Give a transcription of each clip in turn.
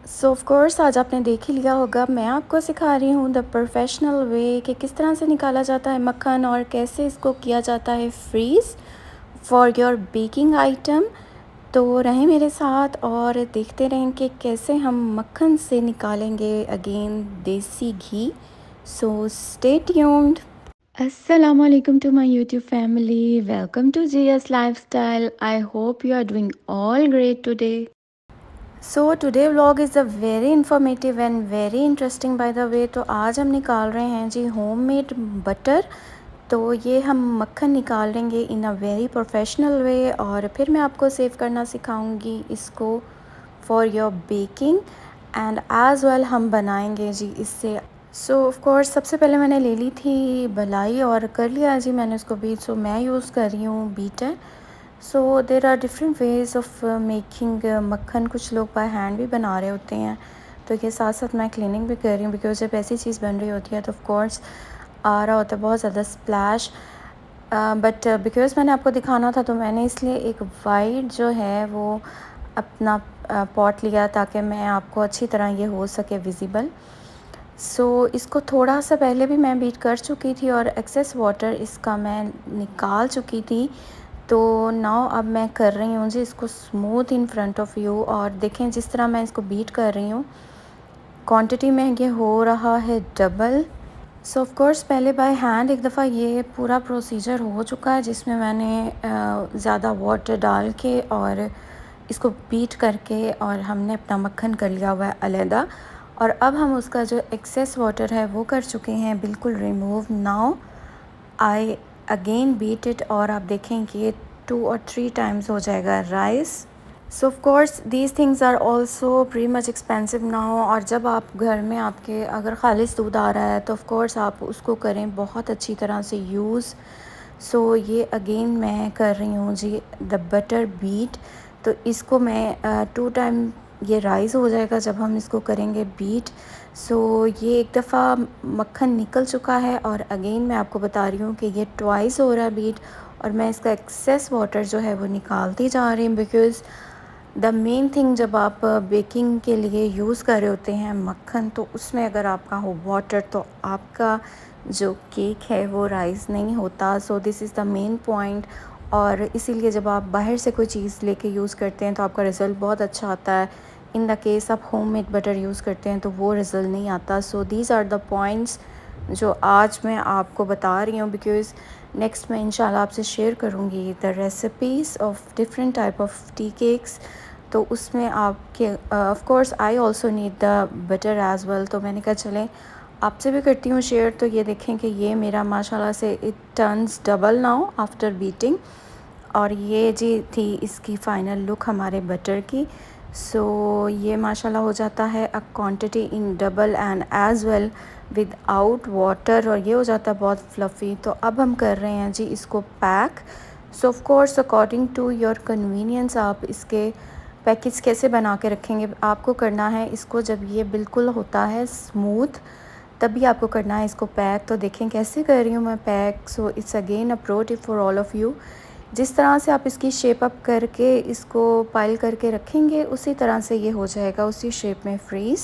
So of course आज आपने देख ही लिया होगा, मैं आपको सिखा रही हूँ द प्रोफेशनल वे कि किस तरह से निकाला जाता है मक्खन और कैसे इसको किया जाता है freeze for your baking item. तो रहें मेरे साथ और देखते रहें कि कैसे हम मक्खन से निकालेंगे अगेन देसी घी। So stay tuned. अस्सलाम वालेकुम to my YouTube family, welcome to GS lifestyle. I hope you are doing all great today. So today vlog is a very informative and very interesting by the way. तो आज हम निकाल रहे हैं जी homemade butter. तो ये हम मक्खन निकाल लेंगे इन अ वेरी प्रोफेशनल वे और फिर मैं आपको सेव करना सिखाऊंगी इसको for your baking and as well हम बनाएंगे जी इससे। सो ऑफ कोर्स सबसे पहले मैंने ले ली थी बलाई और कर लिया जी मैंने उसको बीट। सो मैं यूज़ कर रही हूँ beater. So there are different ways of making makkhan. कुछ लोग बाय हैंड भी बना रहे होते हैं, तो ये साथ साथ मैं क्लीनिंग भी कर रही हूँ बिकॉज जब ऐसी चीज़ बन रही होती है तो ऑफ कोर्स आ रहा होता है बहुत ज़्यादा स्प्लैश। बट बिकॉज मैंने आपको दिखाना था तो मैंने इसलिए एक वाइट जो है वो अपना पॉट लिया ताकि मैं आपको अच्छी तरह ये हो सके विज़िबल। सो इसको थोड़ा सा पहले भी मैं बीट कर चुकी थी और एक्सेस वाटर इसका मैं निकाल चुकी थी। तो नाउ अब मैं कर रही हूँ जी इसको smooth in front of you और देखें जिस तरह मैं इसको बीट कर रही हूँ क्वांटिटी में ये हो रहा है डबल। सो ऑफ कोर्स पहले बाय हैंड एक दफ़ा ये पूरा प्रोसीजर हो चुका है जिसमें मैंने ज़्यादा वाटर डाल के और इसको बीट करके और हमने अपना मक्खन कर लिया हुआ है अलहदा। और अब हम उसका जो एक्सेस वाटर है वो कर चुके हैं बिल्कुल remove. Now I again beat it और आप देखें कि ये 2 और 3 टाइम्स हो जाएगा rice. So of course these things are also pretty much expensive now. और जब आप घर में आपके अगर खालिस दूध आ रहा है तो ऑफ कोर्स आप उसको करें बहुत अच्छी तरह से यूज़। सो ये अगेन मैं कर रही हूँ जी द बटर बीट। तो इसको मैं 2 टाइम ये राइस हो जाएगा जब हम इसको करेंगे बीट। सो ये एक दफ़ा मक्खन निकल चुका है और अगेन मैं आपको बता रही हूँ कि ये ट्वाइस हो रहा है बीट। और मैं इसका एक्सेस वाटर जो है वो निकालती जा रही हूँ बिकॉज़ द मेन थिंग जब आप बेकिंग के लिए यूज़ कर रहे होते हैं मक्खन तो उसमें अगर आपका हो वाटर तो आपका जो केक है वो राइस नहीं होता। सो this is the main point. और इसीलिए जब आप बाहर से कोई चीज़ लेके यूज़ करते हैं तो आपका रिज़ल्ट बहुत अच्छा आता है। इन द केस आप होममेड बटर यूज़ करते हैं तो वो रिज़ल्ट नहीं आता। So these are the points जो आज मैं आपको बता रही हूँ बिकॉज़ नेक्स्ट मैं इंशाल्लाह आपसे शेयर करूँगी the recipes of different type of tea cakes. तो उसमें आपके of course I also need the butter as well. तो मैंने कहा चलें आपसे भी करती हूँ शेयर। तो ये देखें कि ये मेरा माशाल्लाह से it turns double now after beating. और ये जी थी इसकी फ़ाइनल लुक हमारे बटर की। सो ये माशाल्लाह हो जाता है a quantity in double and as well with out water और ये हो जाता है बहुत फ्लफ़ी। तो अब हम कर रहे हैं जी इसको pack. So of course according to your convenience आप इसके पैकेट्स कैसे बना के रखेंगे। आपको करना है इसको जब ये बिल्कुल होता है स्मूथ तभी आपको करना है इसको पैक। तो देखें कैसे कर रही हूँ मैं pack. So it's again a pro tip for all of you. जिस तरह से आप इसकी शेप अप करके इसको पाइल करके रखेंगे उसी तरह से ये हो जाएगा उसी शेप में freeze.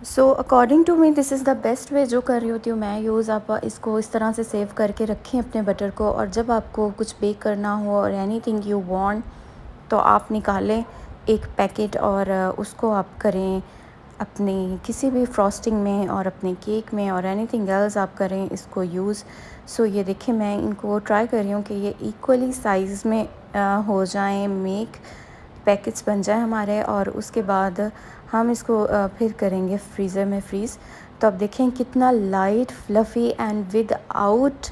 So according to me this is the best way जो कर रही होती हूँ मैं यूज़। आप इसको इस तरह से सेव करके रखें अपने बटर को और जब आपको कुछ बेक करना हो और एनीथिंग यू वांट तो आप निकालें एक पैकेट और उसको आप करें अपनी किसी भी फ्रॉस्टिंग में और अपने केक में और एनीथिंग एल्स आप करें इसको यूज़। सो ये देखिए मैं इनको ट्राई कर रही हूँ कि ये इक्वली साइज़ में हो जाएं मेक पैकेट्स बन जाए हमारे। और उसके बाद हम इसको फिर करेंगे फ्रीज़र में फ्रीज़। तो अब देखें कितना light fluffy and with out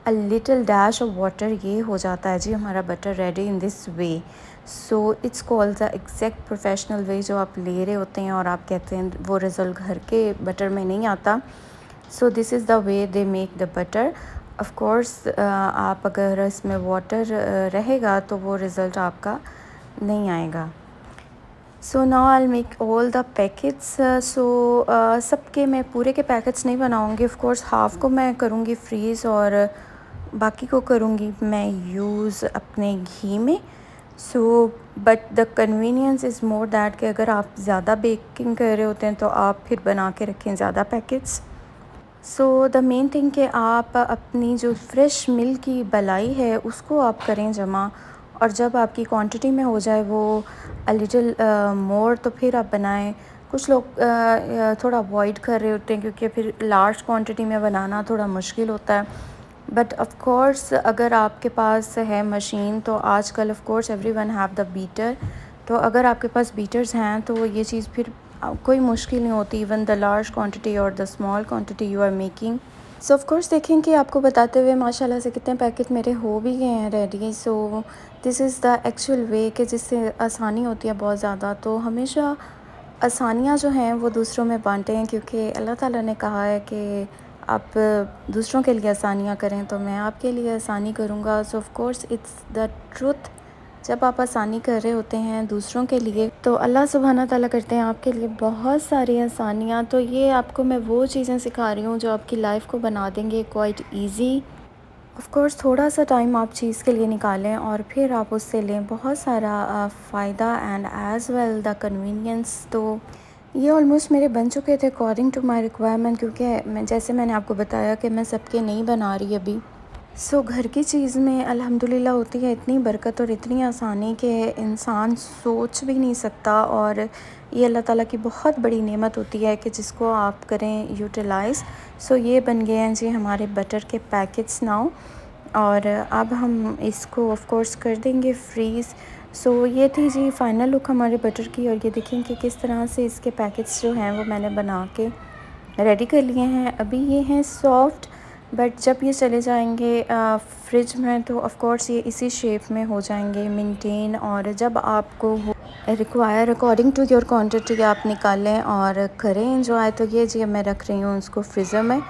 a little dash of water ये हो जाता है जी हमारा butter ready in this way. So it's called the exact professional way जो आप ले रहे होते हैं और आप कहते हैं वो रिज़ल्ट घर के बटर में नहीं आता। सो this is the way they make the butter. Of course आप अगर इसमें वाटर रहेगा तो वो रिज़ल्ट आपका नहीं आएगा। So now I will make all the packets. सो सबके मैं पूरे के पैकेट्स नहीं बनाऊंगी। ऑफ कोर्स हाफ़ को मैं करूँगी फ्रीज़ और बाकी को करूँगी मैं यूज़ अपने घी में। So but the convenience is more that कि अगर आप ज़्यादा बेकिंग कर रहे होते हैं तो आप फिर बना के रखें ज़्यादा packets. So the main thing कि आप अपनी जो फ्रेश मिल्क की मलाई है उसको आप करें जमा, और जब आपकी क्वांटिटी में हो जाए वो अ लिटिल मोर, तो फिर आप बनाएं। कुछ लोग थोड़ा अवॉइड कर रहे होते हैं क्योंकि फिर लार्ज क्वांटिटी में बनाना थोड़ा मुश्किल होता है। बट ऑफ़ कोर्स अगर आपके पास है मशीन, तो आजकल of course everyone have the beater, तो अगर आपके पास बीटर्स हैं तो ये चीज़ फिर कोई मुश्किल नहीं होती, इवन द लार्ज क्वांटिटी और the small quantity you are making. So of course देखें कि आपको बताते हुए माशाल्लाह से कितने पैकेट मेरे हो भी गए हैं ready. So this is the actual way कि जिससे आसानी होती है बहुत ज़्यादा। तो हमेशा आसानियाँ जो हैं वो दूसरों में बाँटें, क्योंकि अल्लाह ताला ने कहा है कि आप दूसरों के लिए आसानियाँ करें, तो मैं आपके लिए आसानी करूँगा। So of course it's the truth. जब आप आसानी कर रहे होते हैं दूसरों के लिए, तो अल्लाह सुब्हाना ताला करते हैं आपके लिए बहुत सारी आसानियाँ। तो ये आपको मैं वो चीज़ें सिखा रही हूँ जो आपकी लाइफ को बना देंगे क्वाइट ईज़ी। ऑफ़ कोर्स थोड़ा सा टाइम आप चीज़ के लिए निकालें और फिर आप उससे लें बहुत सारा फ़ायदा and as well the convenience. तो ये ऑलमोस्ट मेरे बन चुके थे अकॉर्डिंग टू माय रिक्वायरमेंट, क्योंकि मैं जैसे मैंने आपको बताया कि मैं सबके नहीं बना रही अभी। सो घर की चीज़ में अल्हम्दुलिल्लाह होती है इतनी बरकत और इतनी आसानी कि इंसान सोच भी नहीं सकता, और ये अल्लाह ताला की बहुत बड़ी नेमत होती है कि जिसको आप करें यूटिलाइज़। सो ये बन गए हैं जी हमारे बटर के पैकेट्स नाउ, और अब हम इसको ऑफ़ कोर्स कर देंगे फ्रीज़। सो ये थी जी फ़ाइनल लुक हमारे बटर की, और ये देखें कि किस तरह से इसके पैकेट्स जो हैं वो मैंने बना के रेडी कर लिए हैं। अभी ये हैं सॉफ्ट, बट जब ये चले जाएंगे फ्रिज में तो ऑफ़ कोर्स ये इसी शेप में हो जाएंगे मेंटेन। और जब आपको हो require according to your quantity आप निकालें और करें एंजॉय। तो ये जी मैं रख रही हूँ उसको फ्रीज़र में।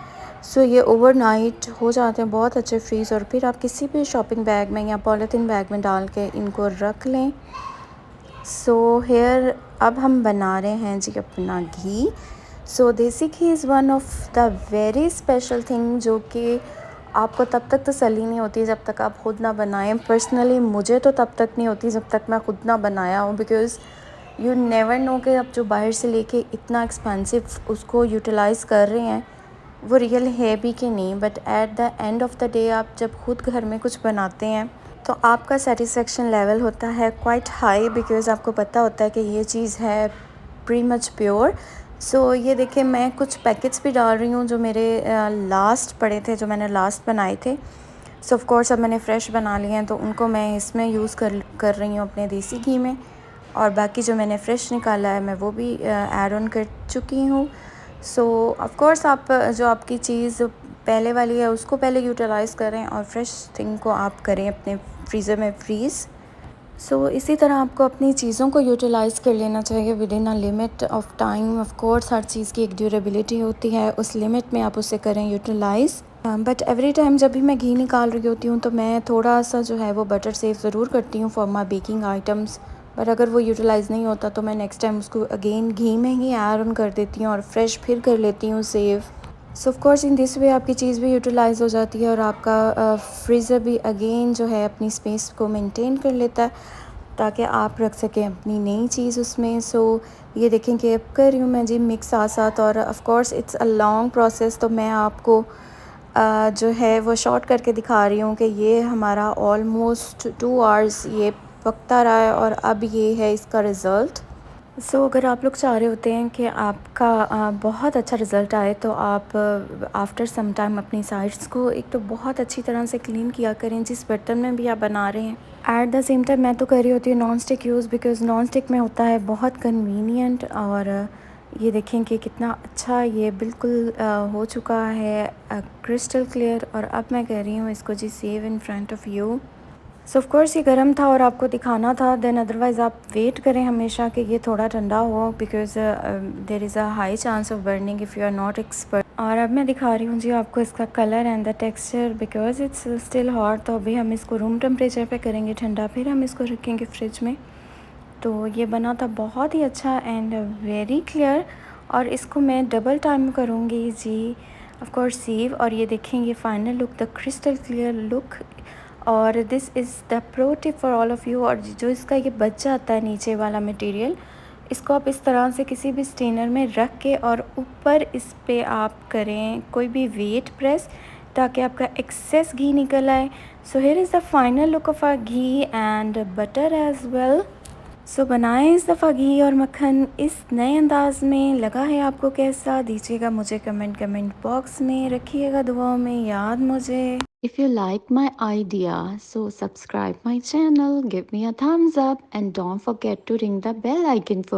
सो ये ओवरनाइट हो जाते हैं बहुत अच्छे फ्रीज़, और फिर आप किसी भी शॉपिंग बैग में या पॉलीथीन बैग में डाल के इनको रख लें। सो हेयर अब हम बना रहे हैं जी अपना घी। So desi ghee is one of the very special thing, जो कि आपको तब तक तसल्ली नहीं होती जब तक आप ख़ुद ना बनाएं। पर्सनली मुझे तो तब तक नहीं होती जब तक मैं ख़ुद ना बनाया हूँ, बिकॉज़ यू नेवर नो कि आप जो बाहर से लेके इतना एक्सपेंसिव उसको यूटिलाइज़ कर रहे हैं वो रियल है भी कि नहीं। But at the end of the day आप जब खुद घर में कुछ बनाते हैं तो आपका सेटिस्फेक्शन लेवल होता है क्वाइट हाई, बिकॉज़ आपको पता होता है कि ये चीज़ है प्री मच प्योर। सो ये देखिए मैं कुछ पैकेट्स भी डाल रही हूँ जो मेरे लास्ट पड़े थे, जो मैंने लास्ट बनाए थे। सो ऑफ़ कोर्स अब मैंने फ़्रेश बना लिए हैं तो उनको मैं इसमें यूज़ कर रही हूँ अपने देसी घी में, और बाकी जो मैंने फ़्रेश निकाला है मैं वो भी ऐड ऑन कर चुकी हूँ। सो ऑफ़ कोर्स आप जो आपकी चीज़ पहले वाली है उसको पहले यूटिलाइज़ करें और फ्रेश थिंग को आप करें अपने फ्रीज़र में फ्रीज़। सो इसी तरह आपको अपनी चीज़ों को यूटिलाइज़ कर लेना चाहिए within a limit of time. Of course हर चीज़ की एक ड्यूरेबिलिटी होती है, उस लिमिट में आप उसे करें यूटिलाइज़। बट एवरी टाइम जब भी मैं घी निकाल रही होती हूँ तो मैं थोड़ा सा जो है वो बटर सेव ज़रूर करती हूँ for my baking items. But अगर वो यूटिलाइज़ नहीं होता तो मैं नेक्स्ट टाइम उसको अगेन घी में ही ऐड ऑन कर देती हूँ और फ्रेश फिर कर लेती हूँ save. So of course in this way आपकी चीज़ भी यूटिलाइज़ हो जाती है और आपका फ्रीज़र भी अगेन जो है अपनी स्पेस को मेंटेन कर लेता है ताकि आप रख सकें अपनी नई चीज़ उसमें। सो ये देखें कि अब कर रही हूँ मैं जी मिक्स साथ साथ, और of course it's a long process. तो मैं आपको जो है वो शॉर्ट करके दिखा रही हूँ कि ये हमारा ऑलमोस्ट 2 आवर्स ये पकता रहा है और अब ये है इसका रिज़ल्ट। सो अगर आप लोग चाह रहे होते हैं कि आपका बहुत अच्छा रिज़ल्ट आए तो आप आफ्टर सम टाइम अपनी साइड्स को एक तो बहुत अच्छी तरह से क्लीन किया करें जिस बर्तन में भी आप बना रहे हैं। एट द सेम टाइम मैं तो कर रही होती हूँ non stick use, because non stick में होता है बहुत कन्वीनियंट। और ये देखें कि कितना अच्छा ये बिल्कुल हो चुका है क्रिस्टल क्लियर। और अब मैं कह रही हूँ इसको ghee save in front of you. So of course ये गर्म था और आपको दिखाना था, देन अदरवाइज़ आप वेट करें हमेशा कि ये थोड़ा ठंडा हो, because there is a high chance of burning if you are not expert. और अब मैं दिखा रही हूँ जी आपको इसका colour and the texture, because it's still hot. तो अभी हम इसको रूम टेम्परेचर पे करेंगे ठंडा, फिर हम इसको रखेंगे फ्रिज में। तो ये बना था बहुत ही अच्छा एंड वेरी क्लियर, और इसको मैं डबल टाइम करूँगी जी ऑफ़ कोर्स सेव। और ये देखेंगे final look, the crystal clear look और this is the pro tip for all of you. और जो इसका ये बच जाता है नीचे वाला मटेरियल, इसको आप इस तरह से किसी भी स्टेनर में रख के और ऊपर इस पे आप करें कोई भी वेट प्रेस, ताकि आपका एक्सेस घी निकल आए। So here is the final look of our ghee and butter as well. So बनाएं इस दफ़ा घी और मक्खन इस नए अंदाज़ में। लगा है आपको कैसा? दीजिएगा मुझे कमेंट बॉक्स में। रखिएगा दुआओं में याद मुझे। If you like my idea, so subscribe my channel, give me a thumbs up and don't forget to ring the bell icon for